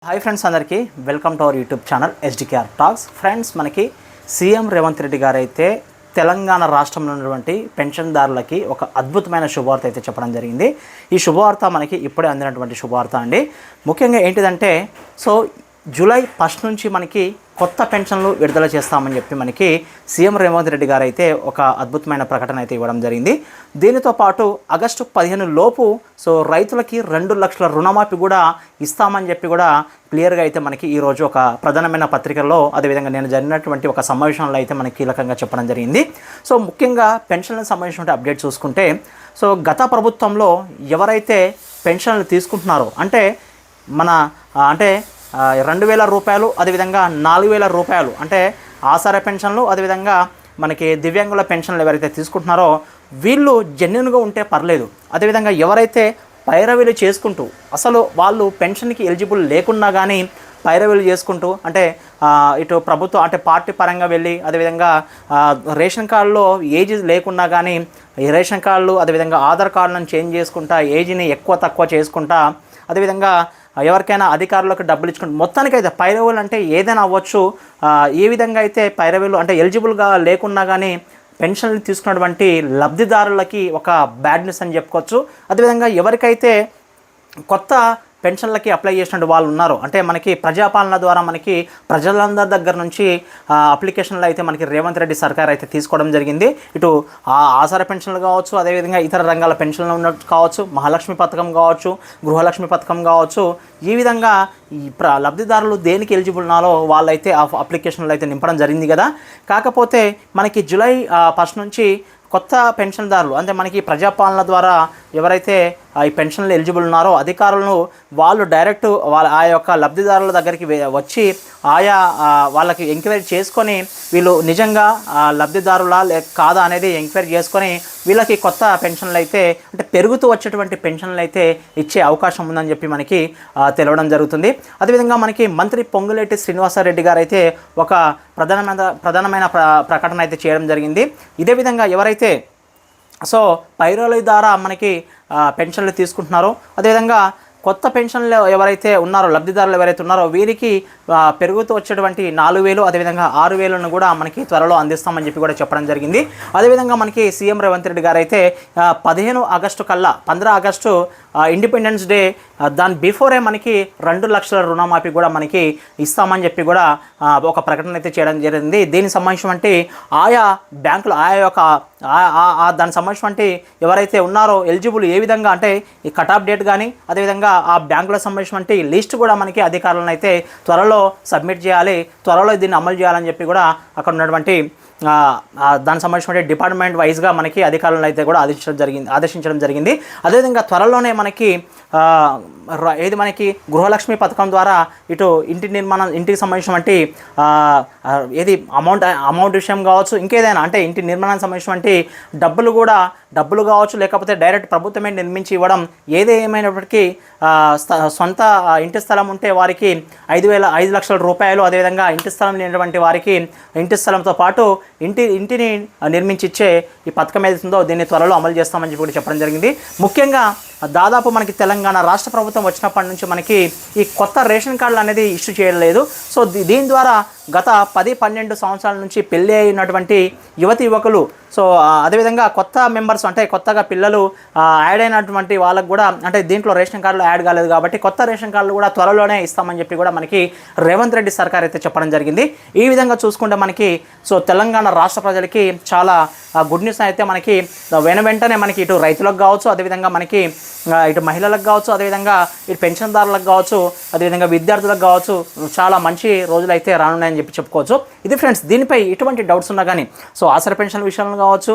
Hi friends, అందరికీ welcome to our YouTube channel SDKR talks. Friends, మనకి CM Revanth Reddy garu అయితే తెలంగాణ రాష్ట్రంలో ఉన్నటువంటి పెన్షన్దారులకి ఒక అద్భుతమైన శుభవార్త అయితే చెప్పడం జరిగింది. ఈ శుభవార్త మనకి ఇప్పుడే అందినటువంటి శుభవార్త అండి. ముఖ్యంగా ఏంటిదంటే, సో జూలై 1 నుంచి మనకి కొత్త పెన్షన్లు విడుదల చేస్తామని చెప్పి మనకి సీఎం రేవంత్ రెడ్డి గారు అయితే ఒక అద్భుతమైన ప్రకటన అయితే ఇవ్వడం జరిగింది. దీనితో పాటు ఆగస్టు 15 లోపు సో రైతులకి 2 లక్షల రుణమాఫీ కూడా ఇస్తామని చెప్పి కూడా క్లియర్గా అయితే మనకి ఈరోజు ఒక ప్రధానమైన పత్రికల్లో, అదేవిధంగా నేను జరిగినటువంటి ఒక సమావేశంలో అయితే మనకి కీలకంగా చెప్పడం జరిగింది. సో ముఖ్యంగా పెన్షన్లకు సంబంధించిన అప్డేట్ చూసుకుంటే, సో గత ప్రభుత్వంలో ఎవరైతే పెన్షన్లు తీసుకుంటున్నారో అంటే 2,000 రూపాయలు, అదేవిధంగా 4,000 రూపాయలు అంటే ఆసరా పెన్షన్లు, అదేవిధంగా మనకి దివ్యాంగుల పెన్షన్లు ఎవరైతే తీసుకుంటున్నారో వీళ్ళు జెన్యున్గా ఉంటే పర్లేదు. అదేవిధంగా ఎవరైతే పైరవీలు చేసుకుంటూ అసలు వాళ్ళు పెన్షన్కి ఎలిజిబుల్ లేకున్నా కానీ పైరవీలు చేసుకుంటూ అంటే ఇటు ప్రభుత్వం అంటే పార్టీ పరంగా వెళ్ళి, అదేవిధంగా రేషన్ కార్డులో ఏజ్ లేకున్నా కానీ ఈ రేషన్ కార్డులు, అదేవిధంగా ఆధార్ కార్డులను చేంజ్ చేసుకుంటా, ఏజ్ని ఎక్కువ తక్కువ చేసుకుంటా, అదేవిధంగా ఎవరికైనా అధికారులకు డబ్బులు ఇచ్చుకుంటూ మొత్తానికైతే పైరవీలు అంటే ఏదైనా అవ్వచ్చు. ఏ విధంగా అయితే పైరవీలు అంటే ఎలిజిబుల్గా లేకున్నా కానీ పెన్షన్లు తీసుకున్నటువంటి లబ్ధిదారులకి ఒక బ్యాడ్ న్యూస్ అని చెప్పుకోవచ్చు. అదేవిధంగా ఎవరికైతే కొత్త పెన్షన్లకి అప్లై చేసినట్టు వాళ్ళు ఉన్నారు అంటే మనకి ప్రజాపాలన ద్వారా మనకి ప్రజలందరి దగ్గర నుంచి అప్లికేషన్లు అయితే మనకి రేవంత్ రెడ్డి సర్కార్ అయితే తీసుకోవడం జరిగింది. ఇటు ఆసరా పెన్షన్లు కావచ్చు, అదేవిధంగా ఇతర రంగాల పెన్షన్లు ఉన్నట్టు కావచ్చు, మహాలక్ష్మి పథకం కావచ్చు, గృహలక్ష్మి పథకం కావచ్చు. ఈ విధంగా ఈ లబ్ధిదారులు దేనికి ఎలిజిబుల్ ఉన్నారో వాళ్ళైతే ఆ అప్లికేషన్లు అయితే నింపడం జరిగింది కదా. కాకపోతే మనకి జూలై 1 నుంచి కొత్త పెన్షన్దారులు అంటే మనకి ప్రజాపాలన ద్వారా ఎవరైతే ఈ పెన్షన్లు ఎలిజిబుల్ ఉన్నారో అధికారులను వాళ్ళు డైరెక్ట్ ఆ యొక్క లబ్ధిదారుల దగ్గరికి వచ్చి ఆయా వాళ్ళకి ఎంక్వైరీ చేసుకొని వీళ్ళు నిజంగా లబ్ధిదారులా కాదా అనేది ఎంక్వైరీ చేసుకొని వీళ్ళకి కొత్త పెన్షన్లు అయితే అంటే పెరుగుతూ వచ్చేటువంటి పెన్షన్లు అయితే ఇచ్చే అవకాశం ఉందని చెప్పి మనకి తెలవడం జరుగుతుంది. అదేవిధంగా మనకి మంత్రి పొంగులేటి శ్రీనివాసరెడ్డి గారు అయితే ఒక ప్రధానమైన ప్రకటన అయితే చేయడం జరిగింది. ఇదే విధంగా ఎవరైతే సో పైరవీ ద్వారా మనకి పెన్షన్లు తీసుకుంటున్నారో, అదేవిధంగా కొత్త పెన్షన్లు ఎవరైతే ఉన్నారో లబ్ధిదారులు ఎవరైతే ఉన్నారో వీరికి పెరుగుతూ వచ్చేటువంటి 4,000 అదేవిధంగా 6,000ను కూడా మనకి త్వరలో అందిస్తామని చెప్పి కూడా చెప్పడం జరిగింది. అదేవిధంగా మనకి సీఎం రేవంత్ రెడ్డి గారు అయితే 15 ఆగస్టు కల్లా 15 ఆగస్టు ఇండిపెండెన్స్ డే దాని బిఫోరే మనకి 2 లక్షల రుణమాఫీ కూడా మనకి ఇస్తామని చెప్పి కూడా ఒక ప్రకటన అయితే చేయడం జరిగింది. దీనికి సంబంధించినటువంటి ఆయా బ్యాంకులు దానికి సంబంధించినటువంటి ఎవరైతే ఉన్నారో ఎలిజిబుల్ ఏ విధంగా అంటే ఈ కట్ ఆఫ్ డేట్ కానీ, అదేవిధంగా ఆ బ్యాంకులకు సంబంధించినటువంటి లిస్ట్ కూడా మనకి అధికారులను అయితే త్వరలో సబ్మిట్ చేయాలి, త్వరలో దీన్ని అమలు చేయాలని చెప్పి కూడా అక్కడ ఉన్నటువంటి దానికి సంబంధించిన డిపార్ట్మెంట్ వైజ్గా మనకి అధికారులను అయితే కూడా ఆదేశించడం జరిగింది. అదేవిధంగా త్వరలోనే మనకి మనకి గృహలక్ష్మి పథకం ద్వారా ఇటు ఇంటికి సంబంధించినటువంటి అమౌంట్ విషయం కావచ్చు, ఇంకేదైనా అంటే ఇంటి నిర్మాణానికి సంబంధించినటువంటి డబ్బులు కావచ్చు, లేకపోతే డైరెక్ట్ ప్రభుత్వమే నిర్మించి ఇవ్వడం, ఏమైనప్పటికీ సొంత ఇంటి స్థలం ఉంటే వారికి 5 లక్షల రూపాయలు, అదేవిధంగా ఇంటి స్థలం లేనటువంటి వారికి ఇంటి స్థలంతో పాటు ఇంటిని నిర్మించి ఇచ్చే ఈ పథకం ఏదైతుందో దీన్ని త్వరలో అమలు చేస్తామని చెప్పి కూడా చెప్పడం జరిగింది. ముఖ్యంగా దాదాపు మనకి తెలంగాణ రాష్ట్ర ప్రభుత్వం వచ్చినప్పటి నుంచి మనకి ఈ కొత్త రేషన్ కార్డులు అనేది ఇష్యూ చేయలేదు. సో దీని ద్వారా గత 10-12 సంవత్సరాల నుంచి పెళ్ళి అయినటువంటి యువకులు, సో అదేవిధంగా కొత్త మెంబర్స్ అంటే కొత్తగా పిల్లలు యాడ్ అయినటువంటి వాళ్ళకు కూడా అంటే దీంట్లో రేషన్ కార్డులు యాడ్ కాలేదు కాబట్టి కొత్త రేషన్ కార్డులు కూడా త్వరలోనే ఇస్తామని చెప్పి కూడా మనకి రేవంత్ రెడ్డి సర్కార్ అయితే చెప్పడం జరిగింది. ఈ విధంగా చూసుకుంటే మనకి సో తెలంగాణ రాష్ట్ర ప్రజలకి చాలా గుడ్ న్యూస్ అయితే మనకి వెంటనే మనకి ఇటు రైతులకు కావచ్చు, అదేవిధంగా మనకి ఇటు మహిళలకు కావచ్చు, అదేవిధంగా ఇటు పెన్షన్దారులకు కావచ్చు, అదేవిధంగా విద్యార్థులకు కావచ్చు చాలా మంచి రోజులు అయితే రానున్నాయని చెప్పి చెప్పుకోవచ్చు. ఇది ఫ్రెండ్స్, దీనిపై ఎటువంటి డౌట్స్ ఉన్నా కానీ సో ఆసరా పెన్షన్ విషయంలో కావచ్చు,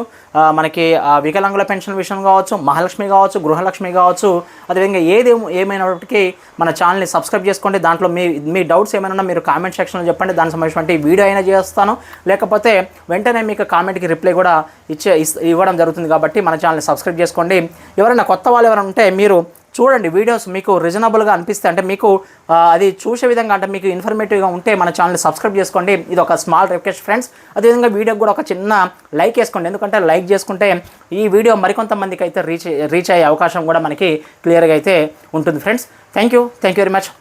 మనకి వికలాంగుల పెన్షన్ విషయం కావచ్చు, మహాలక్ష్మి కావచ్చు, గృహలక్ష్మి కావచ్చు, అదేవిధంగా ఏమైనప్పటికీ మన ఛానల్ని సబ్స్క్రైబ్ చేసుకోండి. దాంట్లో మీ డౌట్స్ ఏమైనా మీరు కామెంట్ సెక్షన్లో చెప్పండి, దానికి సంబంధించిన వీడియో అయినా చేస్తాను, లేకపోతే వెంటనే మీకు కామెంట్కి రిప్లై కూడా ఇవ్వడం జరుగుతుంది. కాబట్టి మన ఛానల్ని సబ్స్క్రైబ్ చేసుకోండి. ఎవరైనా కొత్త వాళ్ళు ఎవరైనా ఉంటే మీరు చూడండి, వీడియోస్ మీకు రీజనబుల్గా అనిపిస్తే అంటే మీకు అది చూసే విధంగా అంటే మీకు ఇన్ఫర్మేటివ్గా ఉంటే మన ఛానల్ని సబ్స్క్రైబ్ చేసుకోండి. ఇది ఒక స్మాల్ రిక్వెస్ట్ ఫ్రెండ్స్. అదేవిధంగా వీడియోకి కూడా ఒక చిన్న లైక్ వేసుకోండి, ఎందుకంటే లైక్ చేసుకుంటే ఈ వీడియో మరికొంతమందికి అయితే రీచ్ అయ్యే అవకాశం కూడా మనకి క్లియర్గా అయితే ఉంటుంది friends. Thank you very much.